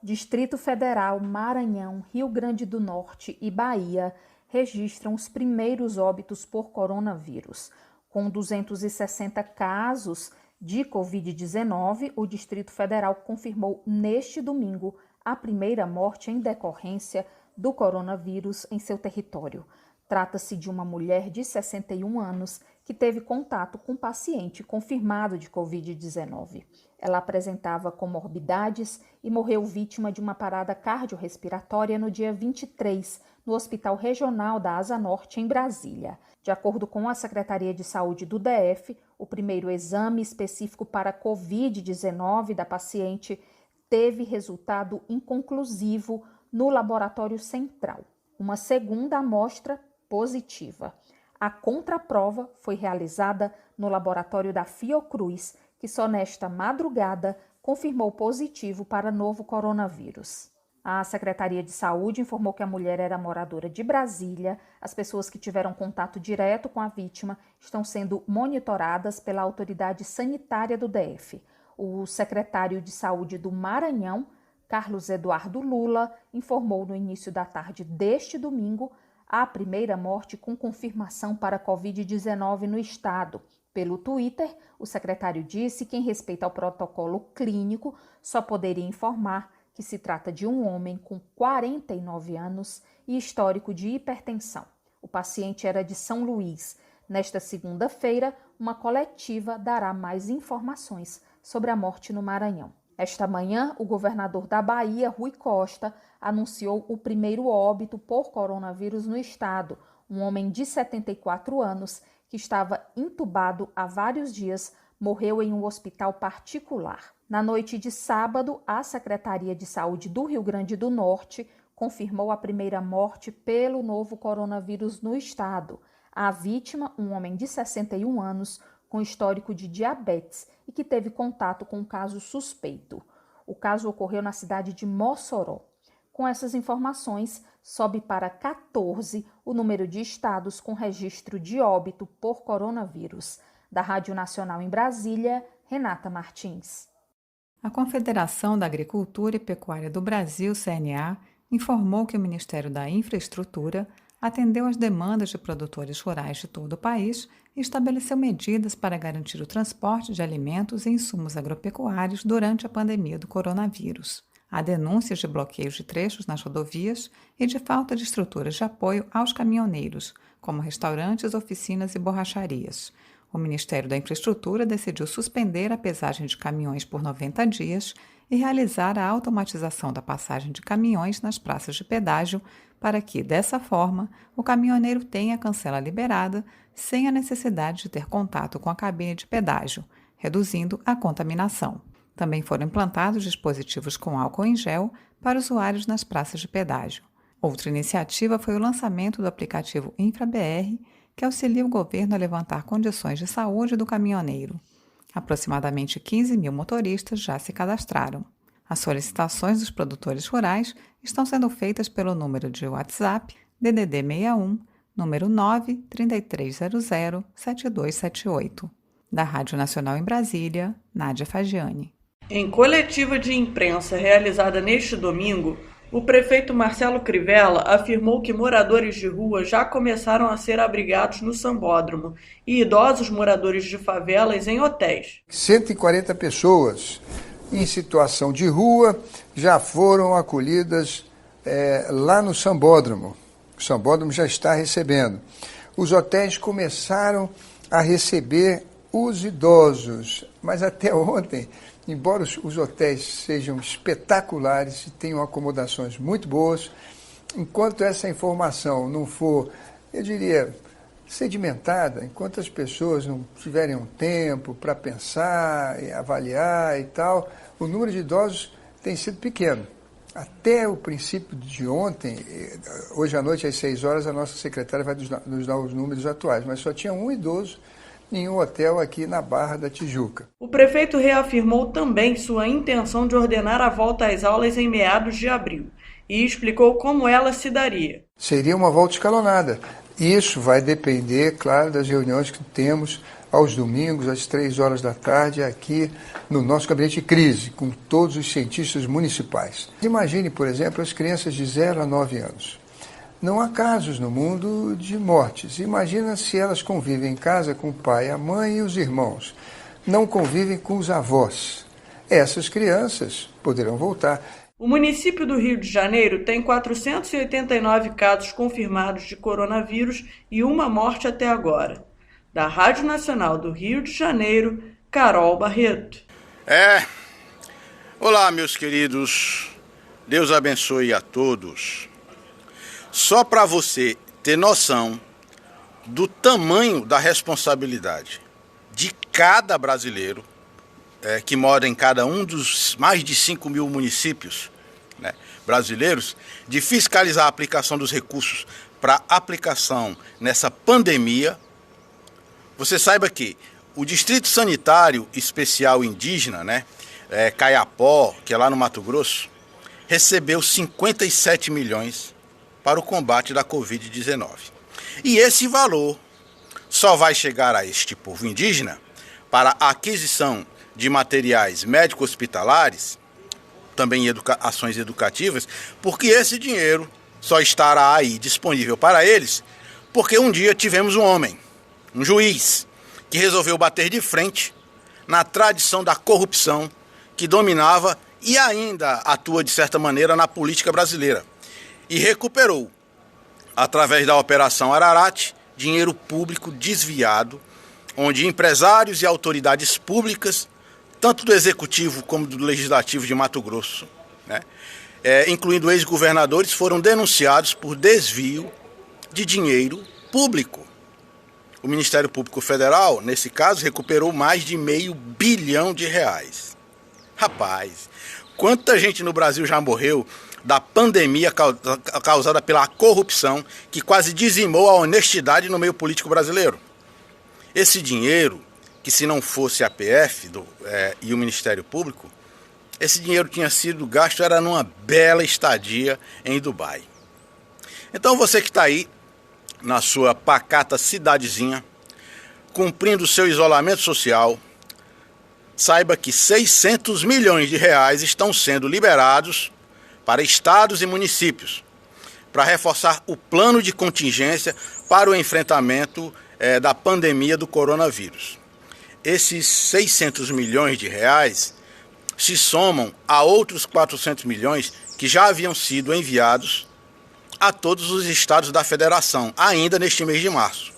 Distrito Federal, Maranhão, Rio Grande do Norte e Bahia registram os primeiros óbitos por coronavírus. Com 260 casos de Covid-19, o Distrito Federal confirmou neste domingo a primeira morte em decorrência do coronavírus em seu território. Trata-se de uma mulher de 61 anos que teve contato com paciente confirmado de Covid-19. Ela apresentava comorbidades e morreu vítima de uma parada cardiorrespiratória no dia 23, no Hospital Regional da Asa Norte, em Brasília. De acordo com a Secretaria de Saúde do DF, o primeiro exame específico para Covid-19 da paciente teve resultado inconclusivo no laboratório central. Uma segunda amostra positiva. A contraprova foi realizada no laboratório da Fiocruz, que só nesta madrugada confirmou positivo para novo coronavírus. A Secretaria de Saúde informou que a mulher era moradora de Brasília. As pessoas que tiveram contato direto com a vítima estão sendo monitoradas pela autoridade sanitária do DF. O secretário de Saúde do Maranhão, Carlos Eduardo Lula, informou no início da tarde deste domingo a primeira morte com confirmação para Covid-19 no estado. Pelo Twitter, o secretário disse que, em respeito ao protocolo clínico, só poderia informar que se trata de um homem com 49 anos e histórico de hipertensão. O paciente era de São Luís. Nesta segunda-feira, uma coletiva dará mais informações sobre a morte no Maranhão. Esta manhã, o governador da Bahia, Rui Costa, anunciou o primeiro óbito por coronavírus no estado, um homem de 74 anos que estava entubado há vários dias, morreu em um hospital particular. Na noite de sábado, a Secretaria de Saúde do Rio Grande do Norte confirmou a primeira morte pelo novo coronavírus no estado. A vítima, um homem de 61 anos, com histórico de diabetes e que teve contato com um caso suspeito. O caso ocorreu na cidade de Mossoró. Com essas informações, sobe para 14 o número de estados com registro de óbito por coronavírus. Da Rádio Nacional em Brasília, Renata Martins. A Confederação da Agricultura e Pecuária do Brasil, CNA, informou que o Ministério da Infraestrutura atendeu às demandas de produtores rurais de todo o país e estabeleceu medidas para garantir o transporte de alimentos e insumos agropecuários durante a pandemia do coronavírus. Há denúncias de bloqueios de trechos nas rodovias e de falta de estruturas de apoio aos caminhoneiros, como restaurantes, oficinas e borracharias. O Ministério da Infraestrutura decidiu suspender a pesagem de caminhões por 90 dias e realizar a automatização da passagem de caminhões nas praças de pedágio para que, dessa forma, o caminhoneiro tenha a cancela liberada sem a necessidade de ter contato com a cabine de pedágio, reduzindo a contaminação. Também foram implantados dispositivos com álcool em gel para usuários nas praças de pedágio. Outra iniciativa foi o lançamento do aplicativo InfraBR, que auxilia o governo a levantar condições de saúde do caminhoneiro. Aproximadamente 15 mil motoristas já se cadastraram. As solicitações dos produtores rurais estão sendo feitas pelo número de WhatsApp DDD 61, número 933007278. Da Rádio Nacional em Brasília, Nádia Fagiani. Em coletiva de imprensa realizada neste domingo, o prefeito Marcelo Crivella afirmou que moradores de rua já começaram a ser abrigados no Sambódromo e idosos moradores de favelas em hotéis. 140 pessoas em situação de rua já foram acolhidas lá no Sambódromo. O Sambódromo já está recebendo. Os hotéis começaram a receber os idosos, mas até ontem, embora os hotéis sejam espetaculares e tenham acomodações muito boas, enquanto essa informação não for, eu diria, sedimentada, enquanto as pessoas não tiverem um tempo para pensar e avaliar e tal, o número de idosos tem sido pequeno. Até o princípio de ontem, hoje à noite às 6 horas, a nossa secretária vai nos dar os números atuais, mas só tinha um idoso em um hotel aqui na Barra da Tijuca. O prefeito reafirmou também sua intenção de ordenar a volta às aulas em meados de abril e explicou como ela se daria. Seria uma volta escalonada. Isso vai depender, claro, das reuniões que temos aos domingos, às 3 horas da tarde, aqui no nosso gabinete de crise, com todos os cientistas municipais. Imagine, por exemplo, as crianças de 0 a 9 anos. Não há casos no mundo de mortes. Imagina se elas convivem em casa com o pai, a mãe e os irmãos. Não convivem com os avós. Essas crianças poderão voltar. O município do Rio de Janeiro tem 489 casos confirmados de coronavírus e uma morte até agora. Da Rádio Nacional do Rio de Janeiro, Carol Barreto. Olá, meus queridos. Deus abençoe a todos. Só para você ter noção do tamanho da responsabilidade de cada brasileiro que mora em cada um dos mais de 5 mil municípios, né, brasileiros, de fiscalizar a aplicação dos recursos para aplicação nessa pandemia. Você saiba que o Distrito Sanitário Especial Indígena, né, Caiapó, que é lá no Mato Grosso, recebeu 57 milhões para o combate da Covid-19. E esse valor só vai chegar a este povo indígena para a aquisição de materiais médico-hospitalares, também ações educativas, porque esse dinheiro só estará aí disponível para eles porque um dia tivemos um homem, um juiz, que resolveu bater de frente na tradição da corrupção que dominava e ainda atua, de certa maneira, na política brasileira. E recuperou, através da Operação Ararat, dinheiro público desviado, onde empresários e autoridades públicas, tanto do Executivo como do Legislativo de Mato Grosso, né, incluindo ex-governadores, foram denunciados por desvio de dinheiro público. O Ministério Público Federal, nesse caso, recuperou mais de R$500 bilhão. Rapaz, quanta gente no Brasil já morreu da pandemia causada pela corrupção que quase dizimou a honestidade no meio político brasileiro. Esse dinheiro, que se não fosse a PF e o Ministério Público, esse dinheiro tinha sido gasto, era numa bela estadia em Dubai. Então você que está aí, na sua pacata cidadezinha, cumprindo o seu isolamento social, saiba que R$600 milhões estão sendo liberados para estados e municípios, para reforçar o plano de contingência para o enfrentamento da pandemia do coronavírus. Esses R$600 milhões se somam a outros 400 milhões que já haviam sido enviados a todos os estados da federação, ainda neste mês de março.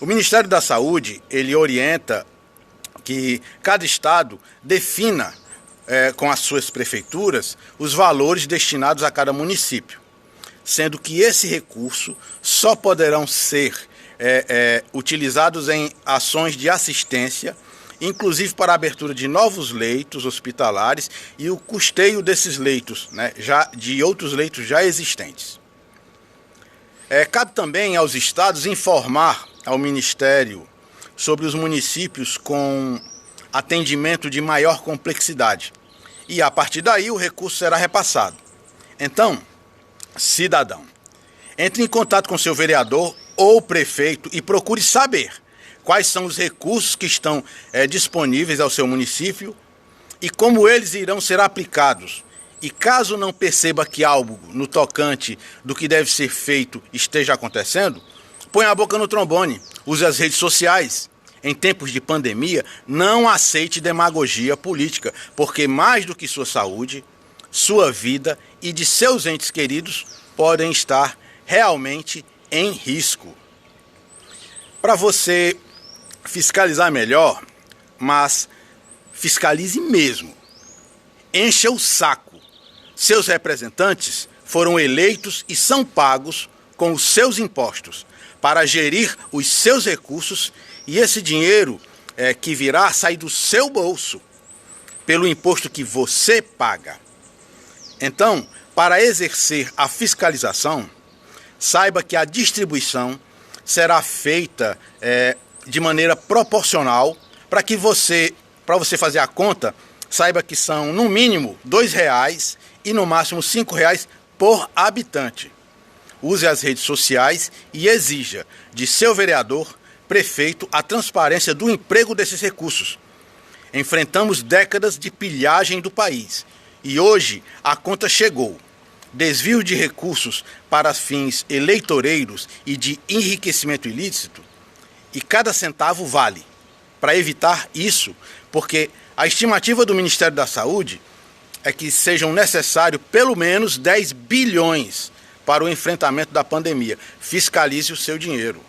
O Ministério da Saúde, ele orienta que cada estado defina com as suas prefeituras os valores destinados a cada município, sendo que esse recurso só poderão ser utilizados em ações de assistência, inclusive para a abertura de novos leitos hospitalares e o custeio desses leitos, né, de outros leitos já existentes. Cabe também aos estados informar ao Ministério sobre os municípios com atendimento de maior complexidade. E a partir daí o recurso será repassado. Então, cidadão, entre em contato com seu vereador ou prefeito e procure saber quais são os recursos que estão disponíveis ao seu município e como eles irão ser aplicados. E caso não perceba que algo no tocante do que deve ser feito esteja acontecendo, ponha a boca no trombone, use as redes sociais. Em tempos de pandemia, não aceite demagogia política, porque mais do que sua saúde, sua vida e de seus entes queridos podem estar realmente em risco. Para você fiscalizar melhor, mas fiscalize mesmo. Encha o saco. Seus representantes foram eleitos e são pagos com os seus impostos para gerir os seus recursos e esse dinheiro que virá sai do seu bolso pelo imposto que você paga. Então, para exercer a fiscalização, saiba que a distribuição será feita de maneira proporcional para você fazer a conta, saiba que são no mínimo R$2 e no máximo R$5 por habitante. Use as redes sociais e exija de seu vereador, prefeito, a transparência do emprego desses recursos. Enfrentamos décadas de pilhagem do país e hoje a conta chegou. Desvio de recursos para fins eleitoreiros e de enriquecimento ilícito, e cada centavo vale. Para evitar isso, porque a estimativa do Ministério da Saúde é que sejam necessários pelo menos 10 bilhões para o enfrentamento da pandemia. Fiscalize o seu dinheiro.